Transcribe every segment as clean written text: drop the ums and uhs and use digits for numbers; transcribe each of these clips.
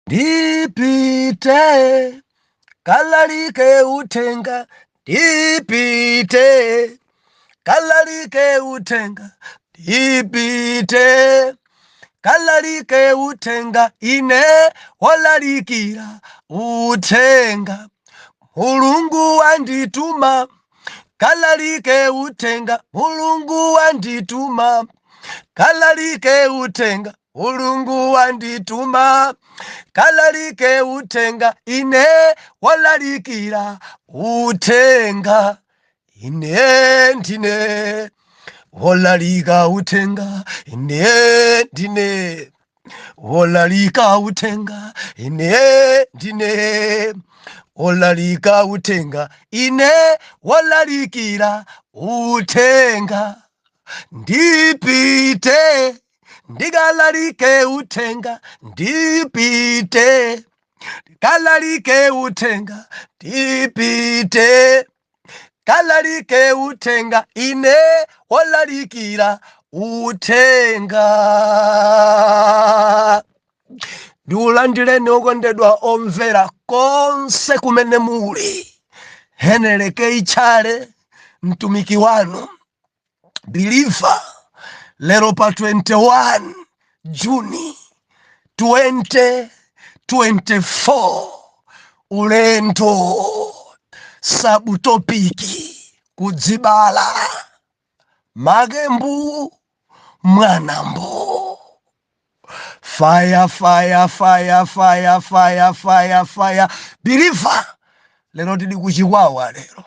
ndipite kalalike utenga, ndipite kalalike utenga, ndipite kalalike utenga, ine walalikira utenga, mulungu wandituma kalalike utenga, mulungu wandituma kalalike utenga, mulungu wandituma kalalike utenga, ine walalikira utenga, ine ndine wolalika utenga, ine ndine wolalika utenga, ine ndine wolalika utenga, ine walalikira utenga, ndipite ndikalalike utenga, ndipite kalalike utenga, ndipite kalalike utenga, ine walalikira utenga. Ndiulandireni okondedwa omvera konse kumene muli, Heneleke Ichale mtumiki wanu believer, lero pa 21 Juni 2024, ulendo sabutopiki kudzibala magembu mwanambo. Fire, fire, fire, fire, fire, fire, fire. Believer, lero tili kuchiwawa lero.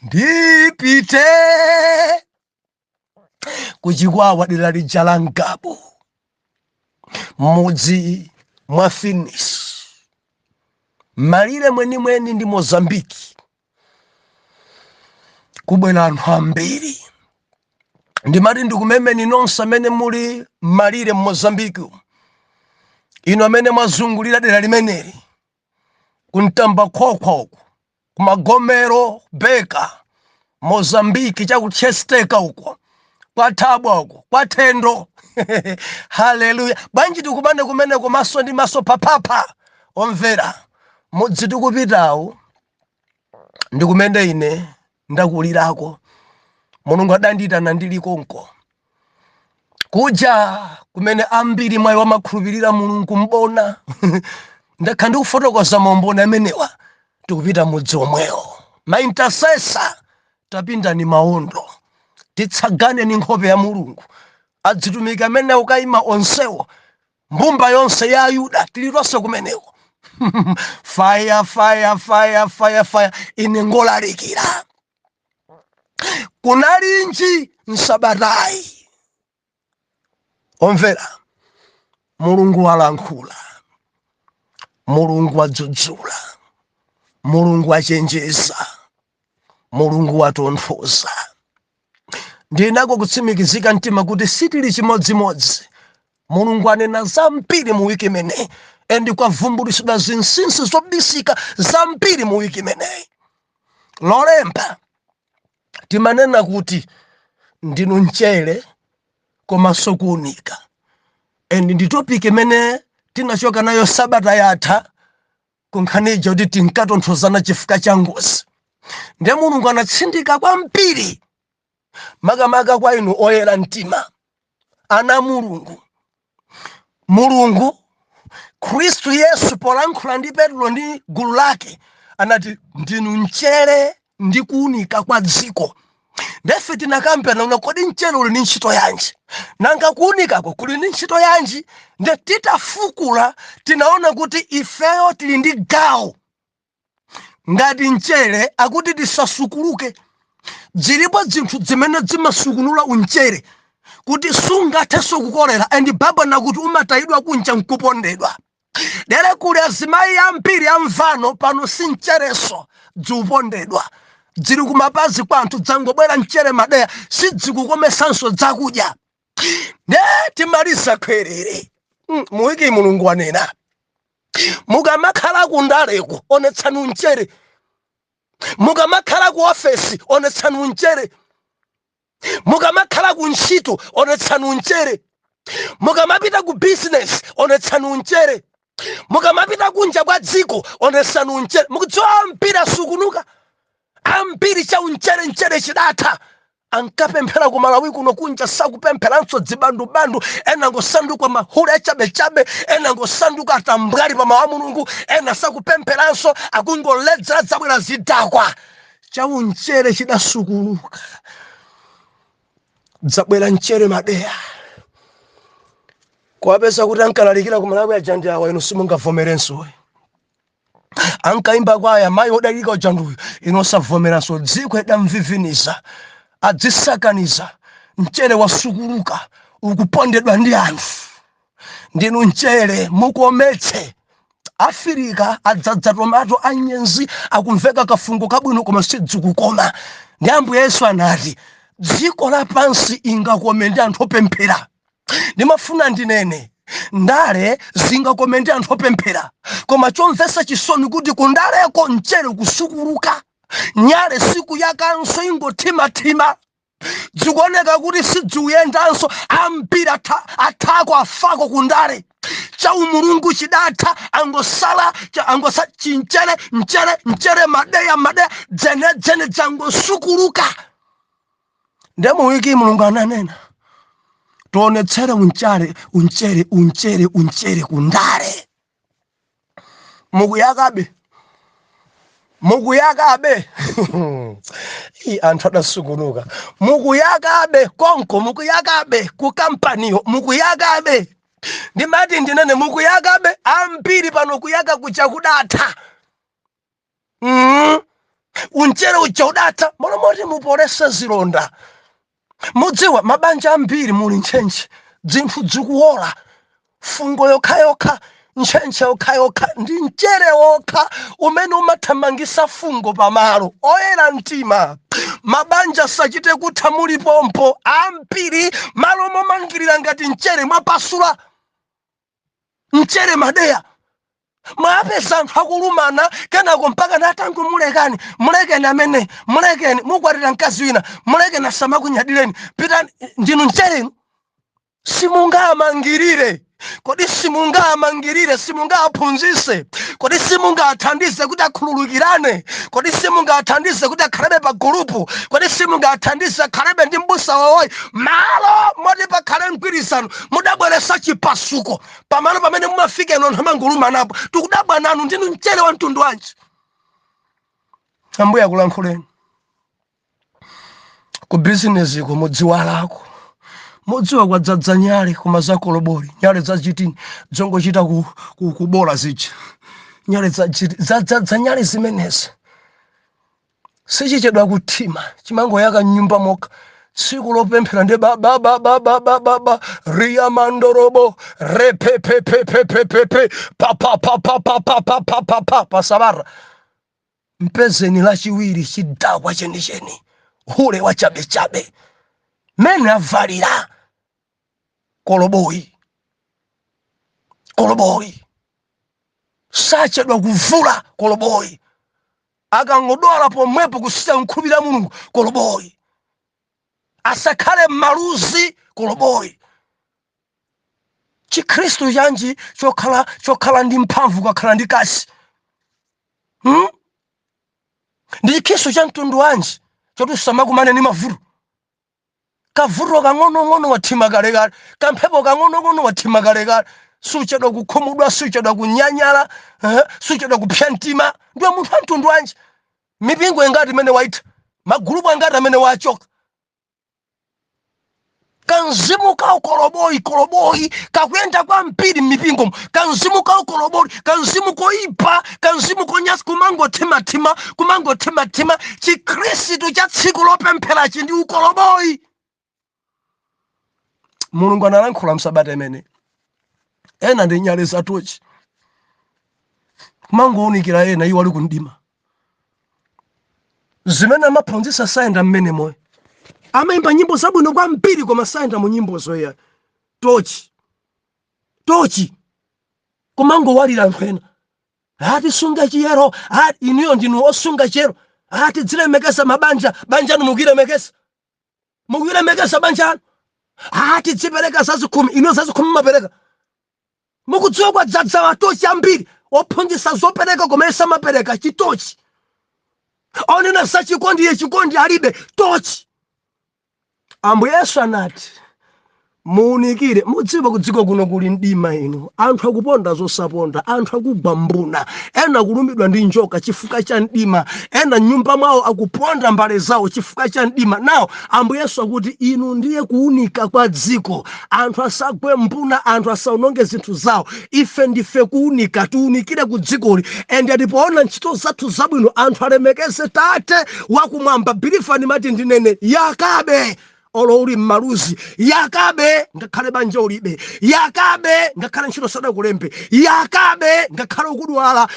Ndipite kuchiwawa dera lija la Ngabo, mudzi mwa Finis, malire mweni ndi Mozambiki. Kubwera anthu ambiri. Ndimati ndikumemeni nonse amene muli malire Mozambiki, ino amene mwazungulira dera limeneli, kuntamba khokho uku, kumagomero Beka, Mozambiki chakuchesteka uko, kwa Thabwa uko, kwa Thendo. Haleluya. Bwanji tikubane kumene kumaso ndi maso papapa. Omvera, mudzi tikupitawo ndikumene ine ndakulirako. Mulungu adandiyitana ndili konko. Kuja kumene ambiri mwayi wamakhulupirira Mulungu mbona. Ndakha ndikufotokoza maumboni amenewa, tikupita mudzi omwewo. Ma intercessor tapinda ni maondo, titsagane ni nkhope ya Mulungu. Adzitumiki amene ukayima onsewo, mbumba yonse ya Ayuda tililonse kumeneko. Fire, fire, fire, fire, fire. Ine ngolalikira. Kunalinji nsabatayi. Omvera, Mulungu walankhula, Mulungu wadzudzula, Mulungu wachenjeza, Mulungu watonthoza. Ndinako kutsimikizika mtima kuti sitili chimodzimodzi. Mulungu anena zambiri mu wiki imeneyi, endi kwavumbulitsidwa zinsinsi zobisika zambiri mu wiki imeneyi. Lolemba timanena kuti ndinu mchere komanso kuunika. Endi ndi topic imene tinachoka nayo sabata yatha, kunkhanija kuti tinkatonthozana chifukwa cha ngozi. Ndiye Mulungu anatsindika kwambiri, makamaka kwa inu oyera mtima, ana Mulungu. Mulungu Kristu Yesu polankhula ndi Petro ndi gulu lake anati ndinu mchere ndi kuunika kwa dziko. Ndefe tinakambirana una kodi mchere uli ndi ntchito yanji, nanga kuunikako kuli ndi ntchito yanji. Nde titafukula tinaona kuti ifeyo tili ndi gawo ngati mchere, akuti tisasukuluke. Zilipo zinthu zimene zimasukunula umchere kuti sungathenso kukolera, and baba nakuti umatayidwa kunja nkupondedwa. Dere kuli azimayi ambiri amvano pano si mchereso dziupondedwa. Dziri kumapazi kwa anthu dzangobwera mchere madeya, si dzikukomesanso dzakudya. Ne timaliza kwerere. Muwiki Mulungu anena, mukamakhala kundaleko onetsani mchere, mukamakhala ku ofesi onetsani mchere, mukamakhala ku ntchito onetsani mchere. mukamapita ku business onetsani unchere, mukamapita kunja kwa dziko onetsani unchere. Mukudziwa ambiri asukunuka, ambiri cha unchere chidatha. Ankapemphera ku Malawi kuno kunja sakupempheranso dzibandubandu, ena ngosanduka mahule achabechabe, ena ngosanduka atambwali pa mawu a Mulungu, ena sakupempheranso akungoledzera zabwera zidakwa. Cha unchere chidasukuluka, zabwera nchere madeya. Kwapeza kuti ankalalikira ku Malawi ajandi awa ino simungavomerenso. Ankaimba kwaya mayi odalika ujanduyo ino savomeranso. Dziko idamviviniza, adzisakaniza, nchere wasukuluka ukupondedwa ndi anthu. Ndinu nchere mukometse. Afrika adzadza tomato anyenzi akumveka kafungo kabwino koma sidzikukoma. Ndi Ambuye Yesu anati dziko lapansi ingakome ndi anthu opemphera. Ndimafuna ndinene ndale zingakome ndi anthu opemphera, koma chomvetsa chisoni kuti kundaleko nchere kusukuluka. Nyale siku yakanso ingotimatima, zikuoneka kuti sidziuyendanso. Ambiri athako afako kundale. Cha umulungu chidatha angosala nchere madeya dzene dzangosukuluka. Ndemo wiki Mulungu ananena tionetsere unchere kundale. Mukuyakabe anthu adasukunuka. Mukuyakabe konko, mukuyakabe ku kampaniyo, mukuyakabe. Ndimati ndinene mukuyakabe. Ambiri pano kuyaka kucha kudatha. Unchere ucha udatha. Molomoti mupolese zilonda. Mudziwa mabanja ambiri muli nchenche, dzinthu dzikuwola, fungo yokhayokha, nchenche yokhayokha, ndi nchere wokha umene umathamangisa fungo pamalo. Oyera mtima mabanja sachite kutha muli pompo. Ambiri malo momangirira ngati nchere mwapasula. Nchere madeya. Mwapeza anthu akulumana kenako mpaka natangu mulekeni amene, mulekeni mukwatira mkazi wina, mulekeni asamakunyadireni, pitani. Ndinu nchere simungamangirire. Kodi simungamangirire, simungaphunzise, kodi simungathandize kuti akhululukirane, kodi simungathandize kuti akhalebe pa gulupu, kodi simungathandize akhalebe ndi mbusa wawoyi. Malo moti pakhale mgwirizano mudabweresa chipasuko pamalo pamene mumafika ino amangulumanapo. Tikudabwa nanu. Ndinu nchere wa mtundu wanji. Ambuye akulankhuleni. Ku business iko mudziwalako, mudziwa kwadzadza nyale koma zakoloboli, nyale zachitini zongochita kubola zija. Nyale zadzadza nyale zimenezi sichichedwa kuthima, chimangoyaka nyumba moka. Tsiku lopemphera ndi baba riya mandorobo repepepepepepe pa pasabara. Mpezeni lachiwiri chidakwa chenicheni, hule wa chabechabe, mene avalira koloboyi. Sachedwa kuvula koloboyi. Akangodola pomwepo kusita nkhulupirira Mulungu koloboyi. Asakhale maluzi koloboyi. Chikhristu chanji chokhala ndi mphamvu kakhala ndi kasi. Ndi chikhristu cha mtundu wanji choti samakumane ni mavuto. Kavuto kang'ono wathima kalekale, kamphepo kang'ono wathima kalekale. Suchedwa kukhumudwa, suchedwa kunyanyala, suchedwa kupsa mtima. Ndiwe munthu wa mtundu wanji. Mipingo ingati imene waitha, magulupu angati amene wachoka. Kanzimu ka koloboyi kakuyenda kwa mpiri mipingo. Kanzimu ka koloboyi, kanzimu koipa, kanzimu konyasi kumangotima. Chikhristu cha tsiku lopemphera ndi ukoloboyi. Mulungu analankhula msabata imene. Ena ndi nyale zatochi. Kumangounikira ena iwo ali kundima. Zimene amaphunzitsa sayenda mmene moyo. Amaimba nyimbo zabwino kwa mpiri koma sayenda mu nyimbo zoya. Tochi. Kumangowalira anthu ena. Ati sunga chiyero, ati iniyo ndinu osunga chiyero. Ati dzilemekeza mabanja, banjanu mukilemekeza. Mukilemekeza banjanu. tidzipereka zazikhumi, ino zazikhumi mapereka. Mukudziwa kwa dzadza watochi ambiri ophunzitsa zopereka komesa mapereka chitochi. Onena sa chikondi chikondi alibe tochi. Ambuye Yesu anati muunikire. Mudziwa kudziko kuno kuli mdima ino. Anthu akuponda zosaponda, anthu akugwa mbuna, ena kulumidwa ndi njoka chifukwa cha mdima, ena nyumba mwawo akuponda mbale zawo chifukwa cha mdima. Nawo Ambuye Yesu akuti inu ndiye kuunika kwa dziko. Anthu asagwe mbuna, anthu asaononge zinthu zawo. Ife ndife kuunika, tuunikire ku dzikoli. Ende atipoona ntchito zathu zabwino anthu alemekeze Tate wakumwamba. Bilifani mati ndinene yakabe. Olo uli mmaluzi yakabe ngakhale banja ulibe, yakabe ngakhale ntchito sadakulembe, yakabe ngakhale ukudwala,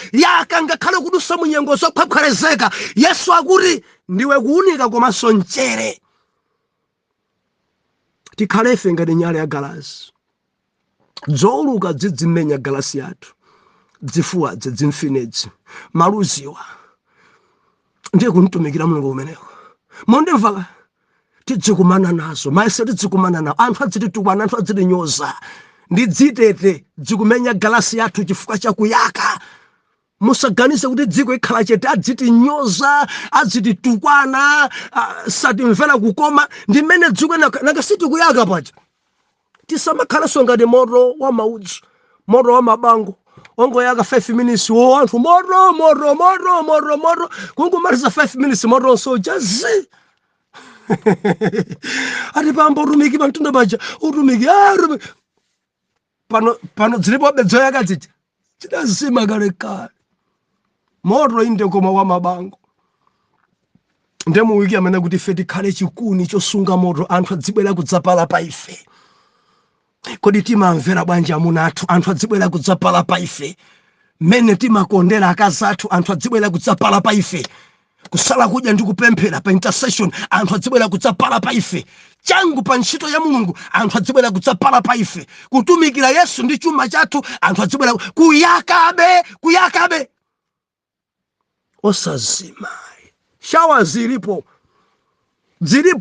ngakhale kudusa munyengo zophwapwalezeka. Yesu akuti ndiwe kuunika komanso mchere. Tikhale ife ngati nyale ya galasi. Zowuluka zidzimenya galasi yathu, zifuwa zidzimfinedzi, maluziwa ndiye kunitumikira Mulungu umeneko. Mondimva tidzikumana nazo, maese tidzikumana nawo. Anthu adzititukwana, anthu adzitinyoza, ndidzitete dzikumenya galasi yathu chifukwa cha kuyaka. Musaganize kuti dziko ikhala chete, adzitinyoza, adzititukwana, satimvera kukoma. Ndimene dziko nakasiti kuyaka paja. Tisamakhalanso ngati moto wa maudzu, moto wa mabango. Ongoyaka 5 minutes, anthu moto. Kungomaliza 5 minutes moto so jazi. Ati pambo utumiki pamtunda paja, utumiki. Pano dzilipo bedzoyaka titi. Chidazima kale kale. Moto inde koma wa mabango. Ndemu wiki amene kuti ife tikhale chikuni chosunga moto, anthu adzibwera kudzapala pa ife. Kodi timamvera bwanji amuna athu, anthu adzibwera kudzapala pa ife. Mene timakondera akazi athu, anthu adzibwera kudzapala pa ife. Kusala kudya ndi kupemphera pa intercession, anthu adzibwera kudzapala pa ife. Changu pa ntchito ya Mulungu, anthu adzibwera kudzapala pa ife. Kutumikira Yesu ndi chuma chathu, anthu adzibwera kuyakabe. Osazima. Shawa zilipo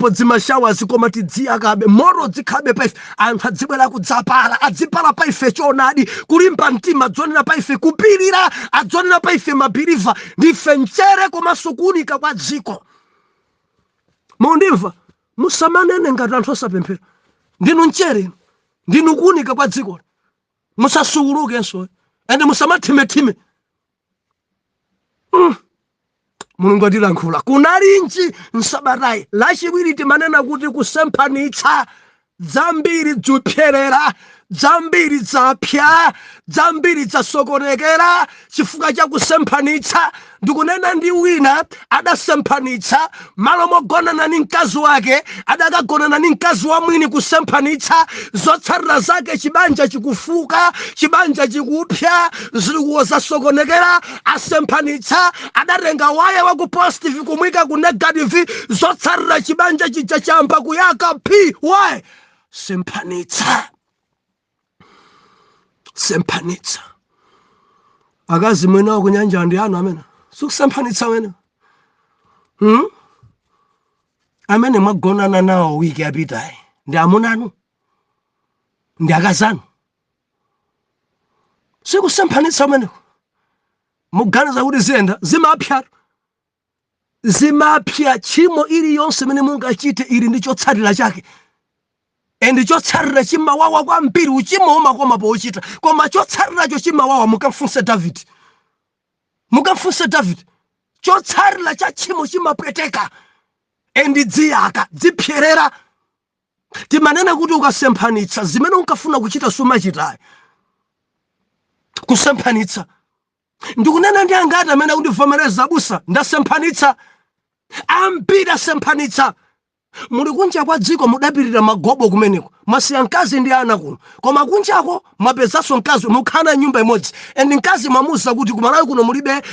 dzimashawa zikoma tidziyakabe, moto dzikhabe pa ife. Anthu adzibwera kudzapala, adzipala pa ife choonadi, kulimba mtima adzonera pa ife, kupirira adzonera pa ife mabiriva. Ndife mchere komanso kuunika kwa dziko. Mundimva, musamanene ngati anthu osapemphera. Ndinu mchere, ndinu kuunika kwa dziko. Musasuulukenso, ende musamathime. Mulungu atilankhula. Kunalinji msabatayi lachiwiri timanena kuti kusemphanitsa. Dzambiri dzupyerera, dzambiri dzapya, dzambiri dzasokonekera chifukwa cha kusemphanitsa. Ndikunena ndi wina adasemphanitsa, malo mogonana ndi mkazi wake adakagonana ndi mkazi wa mwini kusemphanitsa. Zotsatira zake chibanja chikufuka, chibanja chikupya, zilikuwa zasokonekera. Asemphanitsa, adatenga waya wa ku positive kumwika ku negative. Zotsatira chibanja chija chamba kuyaka why? Semphanitsa. Akazi mwena kunyanja ndi anu amene sikusemphanitsa wena. Amene mwagonana nawo wiki yapitayi ndi amuna anu, ndi akazi anu. Sikusemphanitsa wena. Muganiza kuti ziyenda zimapya. Chimo iliyonse imene mungachite ili ndi chotsatira chake. Endi chotsatira chimawawa kwambiri, uchimo umakoma pochita. Koma chotsatiracho chimawawa. Mukamfunse David. Chotsatira cha chimo chimapweteka. Endi dziyaka, dzipyerera. Timanena kuti ukasemphanitsa zimene unkafuna kuchita sumachitayi. Kusemphanitsa. Ndikunena ndi angati amene kundivomereza abusa ndasemphanitsa. Ambiri asemphanitsa. Muli kunja kwa dziko mudapirira magobo kumeneko. Mwasiya mkazi ndi ana kuno. Koma kunjako mwapezanso mkazi, mukhala nyumba imodzi. Endi mkazi mwamuza kuti kumalawi kuno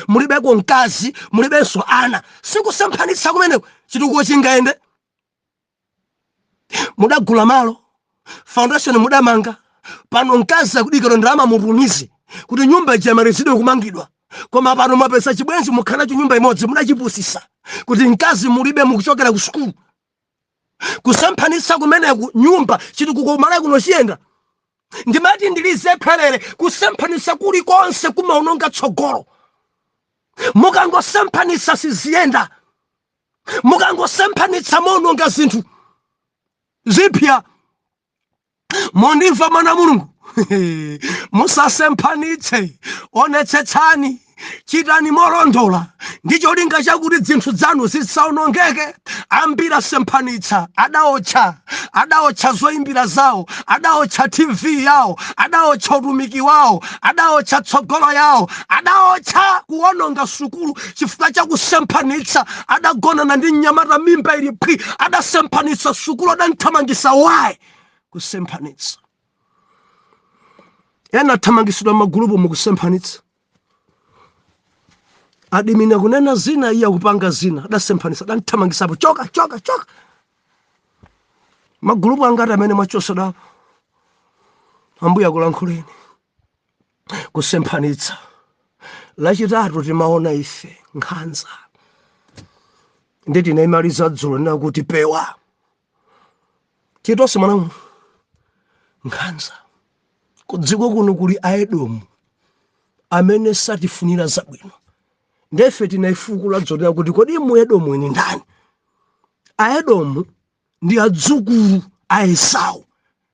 mulibeko mkazi, mulibenso ana. Sikusemphanitsa kumeneko. Chitukuko chingayende. Mudagula malo, foundation mudamanga. Pano mkazi akudikira ndalama mutumize kuti nyumba ichamarizidwe kumangidwa. Koma pano mwapeza chibwenzi mukhalacho nyumba imodzi, mudachipusisa kuti mkazi mulibe mukuchokera ku sukulu. kusemphanitsa kumeneku nyumba chitukuko kuno chiyenda ndimati ndilize phelele kusemphanitsa kulikonse kumaononga tsogolo mukangosemphanitsa siziyenda mukangosemphanitsa maononga zinthu zipya mondimva mwana mulungu musasemphanitse onetsetsani chitani molondola ndicho linga chakuti zinthu zanu zisaonongeke ambiri asemphanitsa adaotcha zoyimbira zawo adaotcha TV yawo adaotcha utumiki wawo adaotcha tsogolo yawo adaotcha kuononga sukulu chifukwa cha kusemphanitsa adagonana ndi mnyamata mimba ili phwi adasemphanitsa sukulu adamthamangisa wayi kusemphanitsa ena thamangisidwa magulupu mukusemphanitsa adimina kunena zina iya kupanga zina adasemphanitsa adamthamangisapo choka magulupu angati amene mwachosoda ambuya kulankhuleni kusemphanitsa lachitatu timaona ife nkhanza nditi naimaliza dzulo nena kuti pewa chitonse mwana nkhanza kudziko kuno kuli Aedomu amene satifunira zabwino ndefe tinaifukula dzonera kuti kodi mu Edomu ni ndani? Aedomu ndi adzukulu a Esau,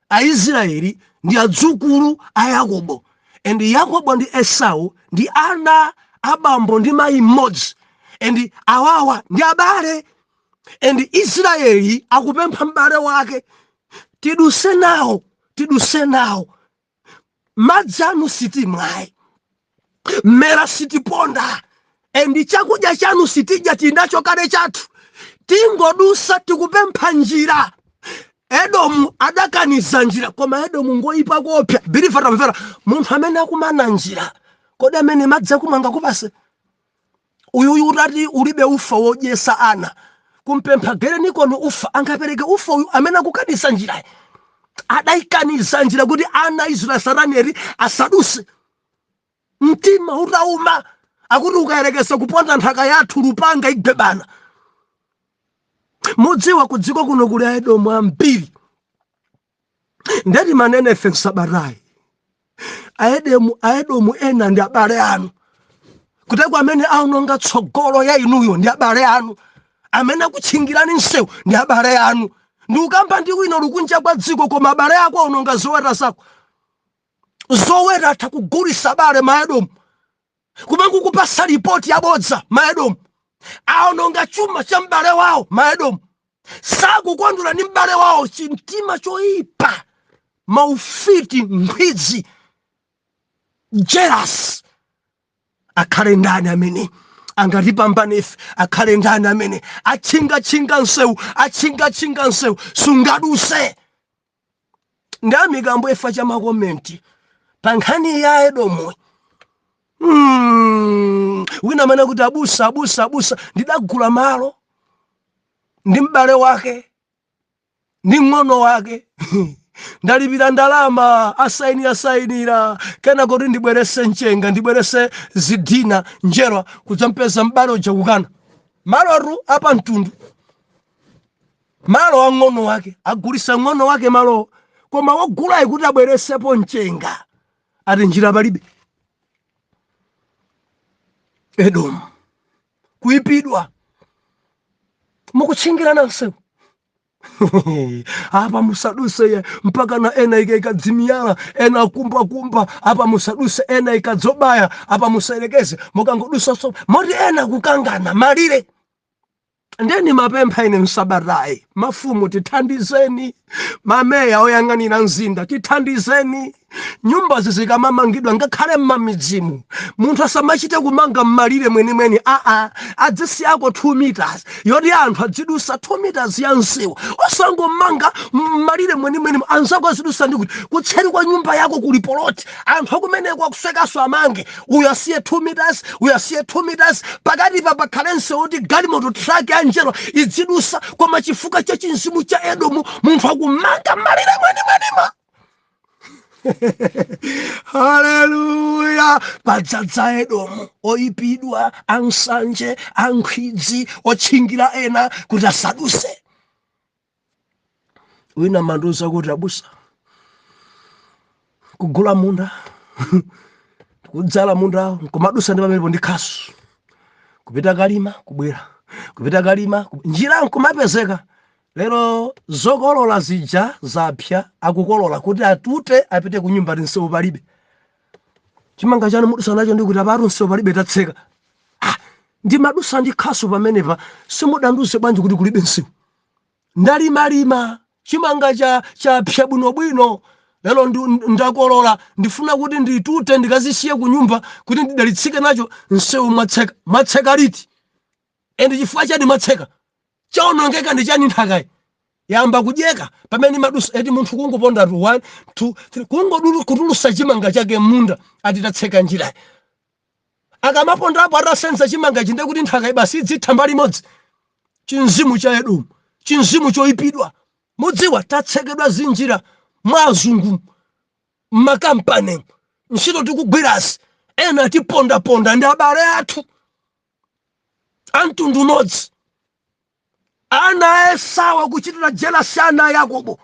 Aisraeli ndi adzukulu a Yakobo, and Yakobo ndi Esau ndi ana abambo ndi mayi mmodzi, and awawa ndi abale, and Israeli akupempha mbale wake tiduse nawo madzi anu sitimwayi mmera sitiponda and chakudya chanu sitidya tindacho kale chathu tingodusa tikupempha njira. Edomu adakaniza njira koma Edomu ngoyipa kopya bilifa tamvera munthu amene akumana njira kodi amene madzi akumanga kupase uyu urati ulibe ufa wodyesa ana kumpempha gereni kono ufa angapereke ufa uyu amene akukanisa njira adaikaniza njira kuti ana Israeli saraneri asaduse mtima utauma akuti ukayerekesa kuponda nthaka yathu lupanga igwebana. Mudziwa kudziko kuno kuli Aedomu ambiri ndeti manene efe nsabatayi Aedomu ena ndi abale anu kuteko amene aunonga tsogolo ya inuyo ndi abale anu amene akutchingirani nsewu ndi abale anu ndi ukamba ndi wino lukunja kwa dziko koma abale ako aunonga zoweta zako zoweta atakugulisa abale Maedomu kumangu kupasa ripoti yabodza Maedomu aunonga chuma cha mbale wawo Maedomu sakukondwera ndi mbale wawo chimtima choyipa maufiti mphidzi jealous akhale ndani amene angatipambane ife akhale ndani amene achinga nsewu sungaduse ndamikambo efa cha makomenti pa nkhani ya Edomu wina amene kuti abusa ndidagula malo ndi mbale wake ndi ng'ono wake ndalipira ndalama asayinira kena kuti ndibwerese nchenga ndibwerese zidina njerwa kudzampeza mbale uja kukana maloru apa mtundu malo wa ng'ono wake agulisa ng'ono wake malo koma wogulayi kuti abweresepo nchenga ati njira palibe. Edomu kuipidwa mukutchingirana nsewu apa musaduse mpaka na ena ikadzimiyala ena kumba apa musaduse ena ikadzobaya apa musayerekeze mukangodusa so moti ena kukangana malire. Ndeni mapempha ine msabatayi mafumu tithandizeni, mameya oyang'anira mzinda tithandizeni, nyumba zizikamamangidwa ngakhale m'mamidzimu munthu asamachite kumanga mmalire mwenimweni adzisiyako 2 meters yoti anthu adzidusa 2 meters ya nsewu osangomanga mmalire mwenimweni anzako azidusa ndikuti kutseri kwa nyumba yako kuli poloti anthu akumeneko akuswekaso amange uyu asiye 2 meters uyu asiye 2 meters pakati pa pakhale nsewu kuti galimoto truck ya njelo idzidusa koma chifukwa cha chinzimu cha Edomu munthu akumanga mmalire mwenimweni. Haleluya. Padzadza Edomu oipidwa ansanje ankhwidzi otchingira ena kuti asaduse. wina manduza kuti abusa kugula munda kudzala munda kumadusa ndi pamenepo ndi khasu kupita kalima kubwera kupita kalima njira nkumapezeka. Lero zokolola zija zapya akukolola kuti atute apite ku nyumba tinsewu palibe. Chimanga chanu mudusa nacho ndi kuti apatu nsewu palibe tatseka. Ndi madusa ndi khasu pamenepa simudanduze bwanji kuti kulibe nsewu. Ndalimalima chimanga chapya bwinobwino lero ndakolola ndifuna kuti nditute ndikazisiye ku nyumba kuti ndidalitsike nacho nsewu mwatseka liti. Ende chifukwa chani mwatseka chaonongeka ndi chani nthakayi yamba kudyeka pamene madusa eti munthu kungoponda 1 2 3 kungodulu kutulusa chimanga chake munda ati tatseka njirayi. Akamapondapo atasenza chimanga chinde kuti nthakayi basi idzitha mbali imodzi. Chinzimu cha Edomu, chinzimu choyipidwa. Mudziwa tatsekedwa zinjira mwa azungu makampani ntchito tikugwirasi ena tipondaponda ndi abale athu amtundu umodzi. Ana Esau kuchitira jealousy ana Yakobo.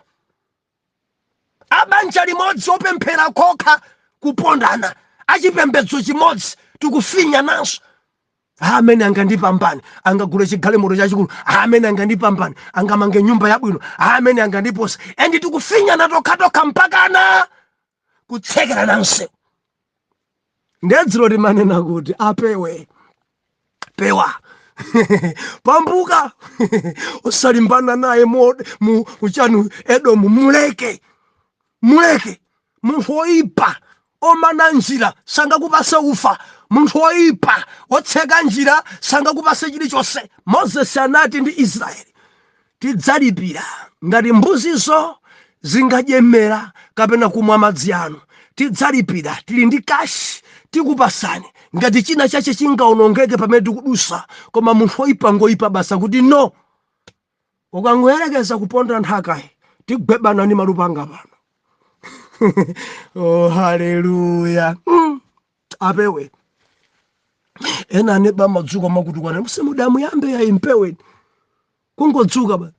Abanja limodzi opemphera kokha kupondana achipembedzo chimodzi tikufinya naso. Amene angandipambane angagule chigalimoto chachikulu, amene angandipambane angamange nyumba yabwino, amene angandiposa endi tikufinya natokha mpakana kutsekera nanse. Ndedziro limanena kuti apewe pewa pambuka usalimbana naye uchanu Edomu muleke munthu oyipa omana njira sangakupase ufa, munthu oyipa otseka njira sangakupase chilichonse. Moses anati ndi Israeli tidzalipira ngati mbuzizo zingadyemera kapena kumwa madzi anu, tidzalipira tili ndi kashi tikupasani ngati china chache chingaonongeke pamene tikudusa. Koma munthu oyipa ngoyipa basa kuti no ukangoyerekeza kuponda nthakayi tigwebana ndi malupanga pano. Oh haleluya. Apewe ena aneba madzuka makuti kwana musimudamu yambe ya impeweni kungodzuka ba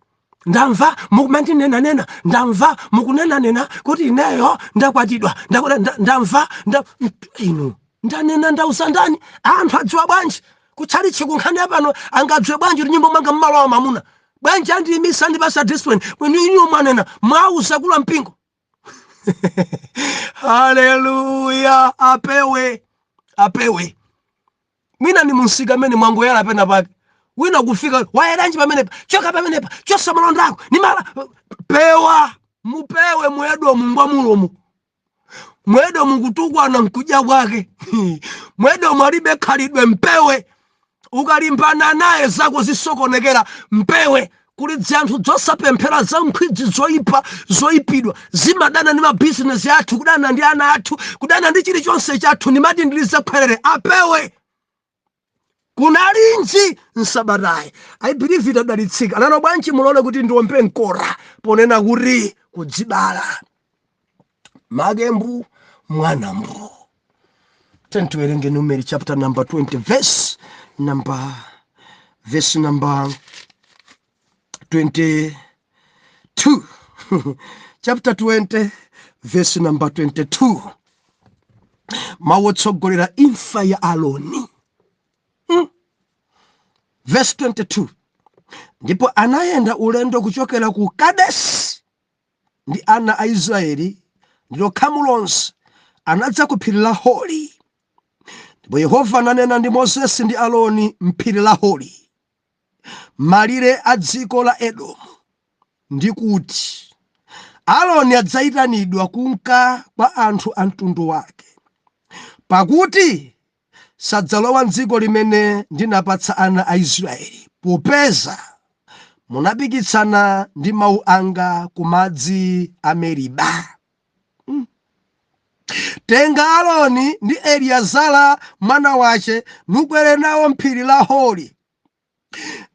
ndamva mukumantinena ndamva mukunena kuti ineyo ndakwatidwa ndamva ino ndanena ndausa ndani anthu adziwa bwanji kutsali chikunkhani pano angadziwe bwanji kuti nyimbo manga mmalo wa mamuna bwanji andiyimisa ndi basa discipline when inu mwanena mwausa kula mpingo. Haleluya. Apewe mwina ni musika amene mwangoyala pena pake wina kufika wayeranji pamenepa choka pamenepa chosa malondako ni mala pewa mupewe Mwedomu ngwamulomu. Mwedomu kutukwana nkudya kwake. Mwedomu alibe khalidwe mpewe. Ukalimbana naye zako zisokonekera mpewe. Kuli dzanthu dzosapemphera za mkhwidzi zoyipa zoyipidwa zimadana ndi mabizinesi athu, kudana ndi ana athu, kudana ndi chilichonse chathu nimati ndiliza khwerere. Apewe kunalinji nsabatayi I believe itadalitsika. Lano bwanji mulole kuti ndiombe nkora ponena kuti kudzibala magembu mwanambu. Tiwerenge Numeri chapter number 20 verse number 22. Chapter 20 verse number 22. Mawotsogolera imfa ya Aloni. Verse 22. Ndipo anayenda ulendo kuchokera ku Kadesi ndi ana a Israeli ndilo khamu lonse anadza ku phiri la Hori. Ndipo Yehova ananena ndi Moses ndi Aloni m'phiri la Hori malire a dziko la Edomu ndi kuti Aloni adzayitanidwa kunka kwa anthu a mtundu wake, pakuti sadzalowa m'dziko limene ndinapatsa ana a Israeli, popeza munapikisana ndi mawu anga ku madzi a Meriba. Tenga Aloni ndi Eliazara mwana wace nukwere nawo m'phiri la Hori.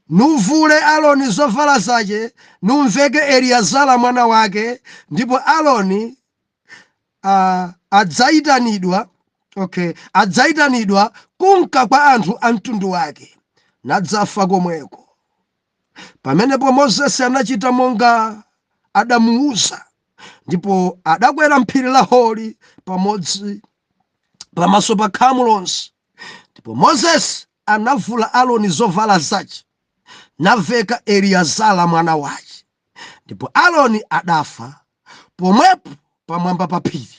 Nuvule Aloni zovala zace, numveke Eliazara mwana wake, ndipo Aloni adzayitanidwa kunka kwa anthu a mtundu wake, nadzafa komweko. Pamenepo Moses anachita monga adamuuza, ndipo adakwera mphiri la Hori pamodzi pamaso pa khamu lonse. Ndipo Moses anavula Aaroni zovala zake, naveka Eliazara mwana wake. Ndipo Aaroni adafa pomwepo pamwamba pa phiri.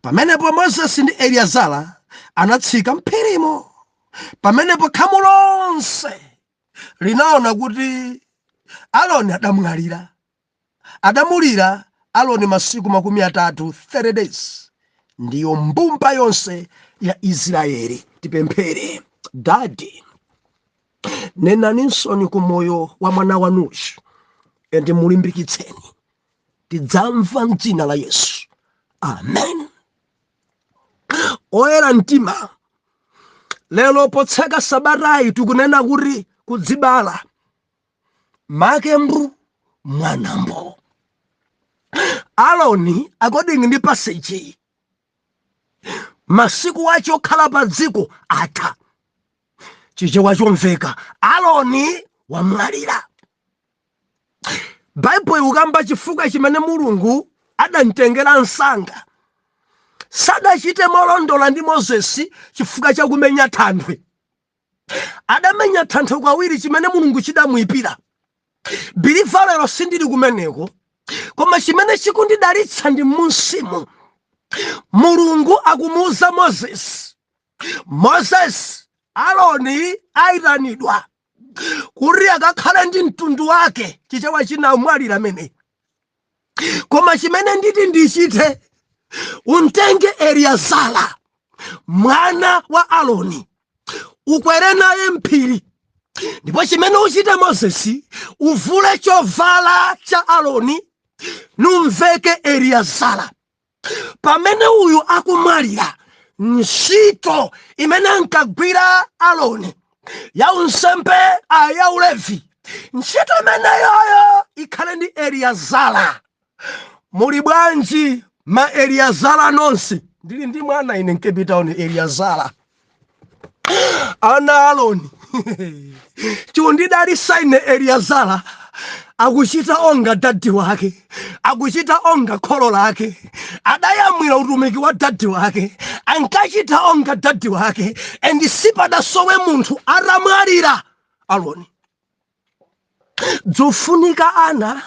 Pamenepo Moses ndi Eliazara anatsika mphirimo. Pamenepo khamu lonse linaona kuti Aaroni adamulira Aaroni masiku 30 days. Ndiyo mbumba yonse ya Israeli. Tipemphere. Dadi, nenaninso ku moyo wa mwana wanuyu ende mulimbikitseni, tidzamva m'dzina la Yesu. Amen. Oyera mtima, lero potseka sabatayi tikunena kuti kudzibala makembu mwanambo. Aaroni according ndi passage, masiku wache okhala pa dziko atha. Chichewa chomveka, Aaroni wamwalira. Bible ikukamba chifukwa chimene Mulungu adamtengera msanga sadachite molondola ndi Moses chifukwa cha kumenya thanthwe. Adamenya thanthwe kwawiri chimene Mulungu chidamuyipira. Biliva lero sindili kumeneko, koma chimene chikundidalitsa ndi munsimu. Mulungu akumuuza Moses, Aaroni aitanidwa kuti akakhale ndi mtundu wake chichewa chinamwalira amene. Koma chimene nditi ndichite, untenge Eliazara mwana wa Aaroni ukwere naye mphiri. Ndipo chimene uchite Moses, uvule chovala cha Aaroni numveke Eliazara. Pamene uyu akumwalira, ntchito imene ankagwira Aaroni ya unsembe ya ulevi, ntchito imeneyoyo ikhale ndi Eliazara. Muli bwanji ma Eliazara nonse? Ndili ndi mwana ine nkepitaoni Eliazara, ana Aaroni. Chundidalitsa ine Eliazara akuchita onga dadi wake, akuchita onga kholo lake, adayamwira utumiki wa dadi wake, ankachita onga dadi wake, and sipadasowe munthu atamwalira Aaroni. Zofunika ana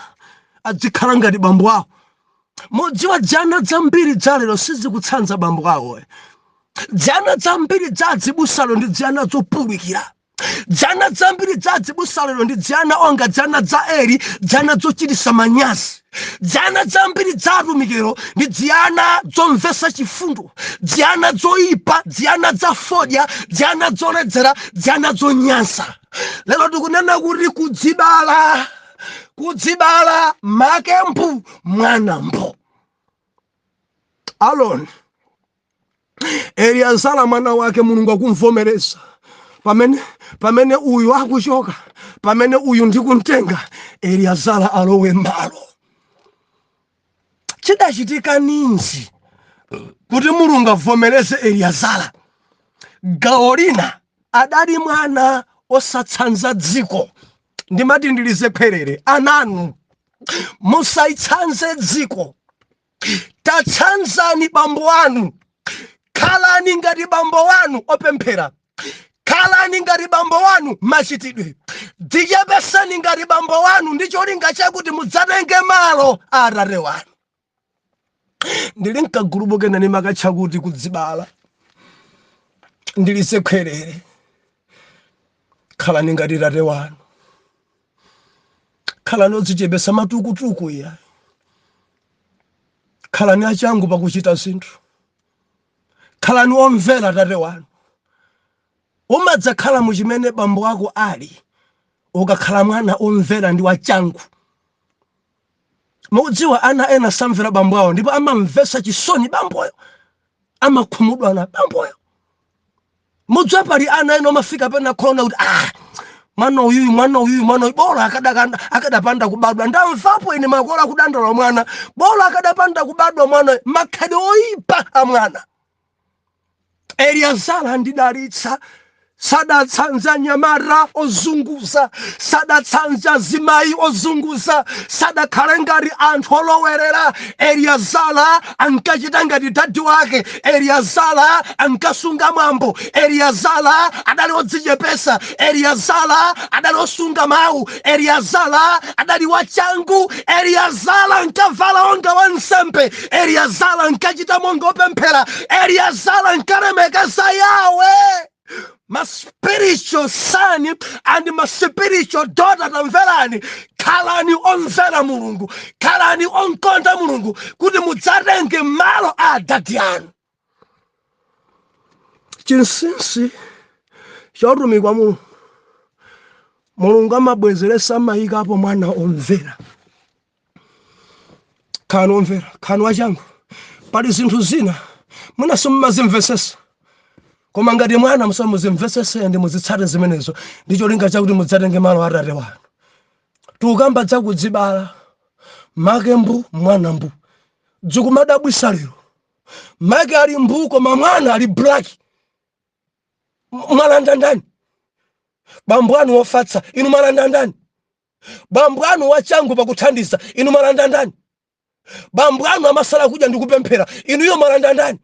adzikhala ngati bambo awo. Mudziwa dzana dzambiri dzalero sizikutsanza bambo awo. Dzana dzambiri dzadzibusalo ndi dzana zopulikira. Dzana dzambiri dzadzibusalo ndi dzana onga dzana dza Eli, dzana zochitisa manyazi. Dzana dzambiri dzatumikiro ndi dzana zomvesa chifundo, dzana zoipa, dzana zafodya, dzana zoledzera, dzana zonyansa. Lero tikunena kuti kudzibala makembu mwanambo. Aaroni, Eliazara mwana wake Mulungu akumvomereza. Pamene uyu akuchoka, pamene uyu ndikuntenga, Eliazara alowe mbalo. Chidachitika ninji kuti Mulungu avomereze Eliazara? Gawo lina adali mwana osatsanza dziko. Ndimati ndilize kwerere, ananu musaitsanze dziko. Tatsanzani bambo wanu. Khalani ngati bambo wanu opemphera. Khalani ngati bambo wanu machitidwe. Dzichepeseni ngati bambo wanu ndi cholinga chakuti mudzatenge malo a atate wanu. Ndili nkagulupo kena ndimakatcha kuti kudzibala. Ndilize kwerere. Khalani ngati atate wanu. Khalani odzichepesa matukutuku iya. Khalani achangu pakuchita zinthu. Khalani omvera atate wanu. Umadzakhala muchimene bambo wako ali, ukakhala mwana omvera ndi wachangu. Mudziwa ana ena samvera bambo awo ndipo amamvesa chisoni bamboyo, amakhumudwa na bamboyo. Mudziwa pali ana ena omafika pena khona kuti mwana uyu bora akadapanda kubadwa. Ndamvapo ine makola kudandaula mwana, bora akadapanda kubadwa mwana, makhadwe oyipa a mwana. Eliazara ndidalitsa sadatsanza nyamara ozunguza, sadatsanza zimai ozunguza, sadakhala ngati anthu olowerera. Eliazara ankachita ngati dadi wake. Eliazara ankasunga mwambo. Eliazara adali odzichepesa. Eliazara adali osunga mawu. Eliazara adali wachangu. Eliazara ankavala onga wansembe. Eliazara ankachita monga opemphera. Eliazara ankalemekeza Yawe. My spiritual son and my spiritual daughter tamverani, kalani omvera Mulungu, kalani onkonda Mulungu, kuti mudzatenge malo a dadi anu. Chinsinsi chotumikwa Mulungu, Mulungu amabwezeresa mayikapo mwana omvera. Kanu omvera, kanu wachangu, pali zinthu zina munaso mumazimvesesa. Koma ngati mwana musamuzimvesese ndi muzitsate zimenezo, ndicho linga chakuti mudzatenge malo a Atate wanu. Tukamba chakudzibala, make mbu, mwana mbu. Dzikumadabwisa lero. Make ali mbu koma mwana ali black. Mwalanda ndani? Bambo anu wofatsa, inu mwalanda ndani? Bambo anu wachangu pakuthandiza, inu mwalanda ndani? Bambo anu amasala kudya ndikupemphera, inu iyo mwalanda ndani?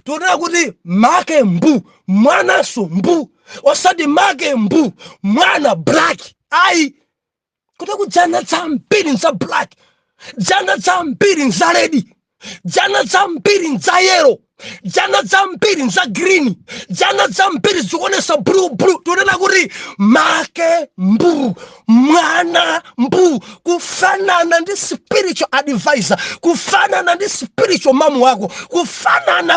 Tunena kuti make mbu, mwana so mbu. Osati make mbu, mwana black. Ai, kuti kujana tsambiri nza black, jana tsambiri nza red, jana tsambiri nza yellow, jana tsambiri nza green, jana tsambiri zikuonesa blue. Tunena kuti make mbu, mwana mbu, kufanana ndi spiritual advisor, kufanana ndi spiritual mamu wako,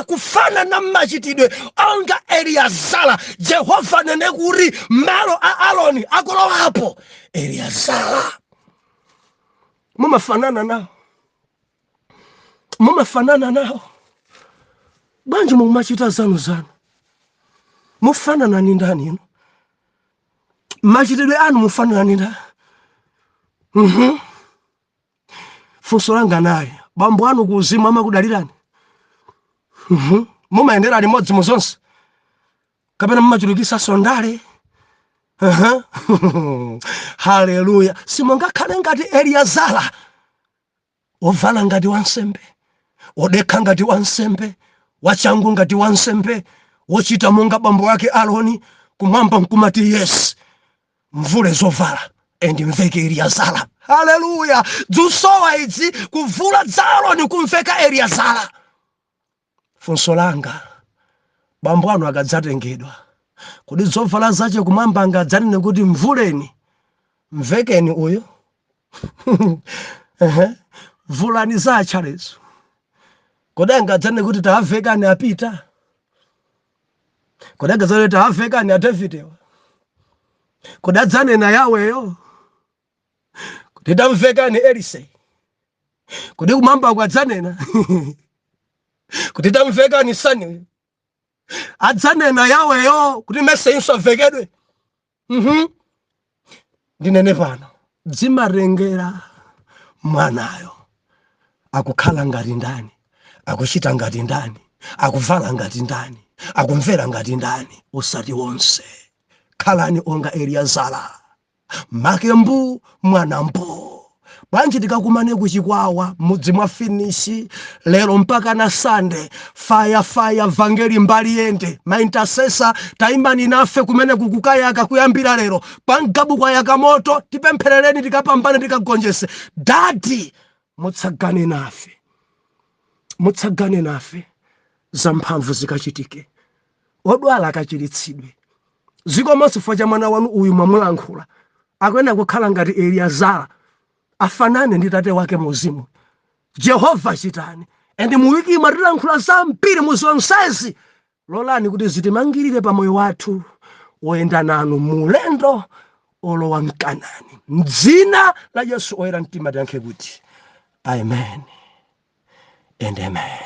kufanana machitidwe onga Eliazara. Jehova nene kuti malo a Aroni akulowapo Eliazara. Mumafanana nao. Bwanji mumachita zanu. Mufanana ni ndani ino? Machitidwe anu mufanana ni ndani? Funso langa naye, bambo anu kuzimu amakudalirani? Mumayendera limodzi muzonse? Kapena mumachulukisa sondale? Haleluya. Simungakhale ngati Eliazara, ovala ngati wansembe, odekha ngati wansembe, wachangu ngati wansembe, wochita monga bambo wake Aroni, kumwamba nkumati yes, mvule zovala endi mveke Eliazara. Haleluya. Dzusowa idzi kuvula za Aroni kumveka Eliazara. Funso langa, bambo anu akadzatengedwa, kuti zovala zache kumwamba angadzanene kuti mvuleni, mvekeni uyo. Vulani zacha lezo. Kodi angadzanene kuti tavekani apita? Kodi angadzanene tavekani Davidewa? Kodi adzanena Yaweyo? Kodi tamvekani Elisei? Kodi kumwamba kwadzanena? Kuti tamvekani Samuel? Adzanena Yaweyo kuti mese inso avekedwe? Ndinene pano, dzimarengera mwanayo akukhala ngati ndani, akuchita ngati ndani, akuvala ngati ndani, akumvera ngati ndani, usati wonse. Khalani onga Eliazara, make mbu, mwana mbu. Bwanji tikakumane kuchikwawa mudzi mwa finishi lero mpaka na Sunday, fire vangeli mbali yende, ma intercessor taimani nafe kumene kukukayaka kuyambira lero, pangabu kwa yaka moto, tipempherereni tikapambane tikagonjese. Dadi, mutsagane nafe, zamphamvu zikachitike, odwala akachiritsidwe. Zikomo chifukwa cha mwana wanu uyu mwamulankhula, akwena kukhala ngati Eliazara, afanane ndi tate wake muzimu. Jehova chitani, endi muwiki matilankhula zambiri muzonsezi, lolani kuti zitimangirire pa moyo wathu oyenda nanu mulendo olowa mkanani. M'dzina la Yesu oyera mtima tiyankhe kuti amen and amen.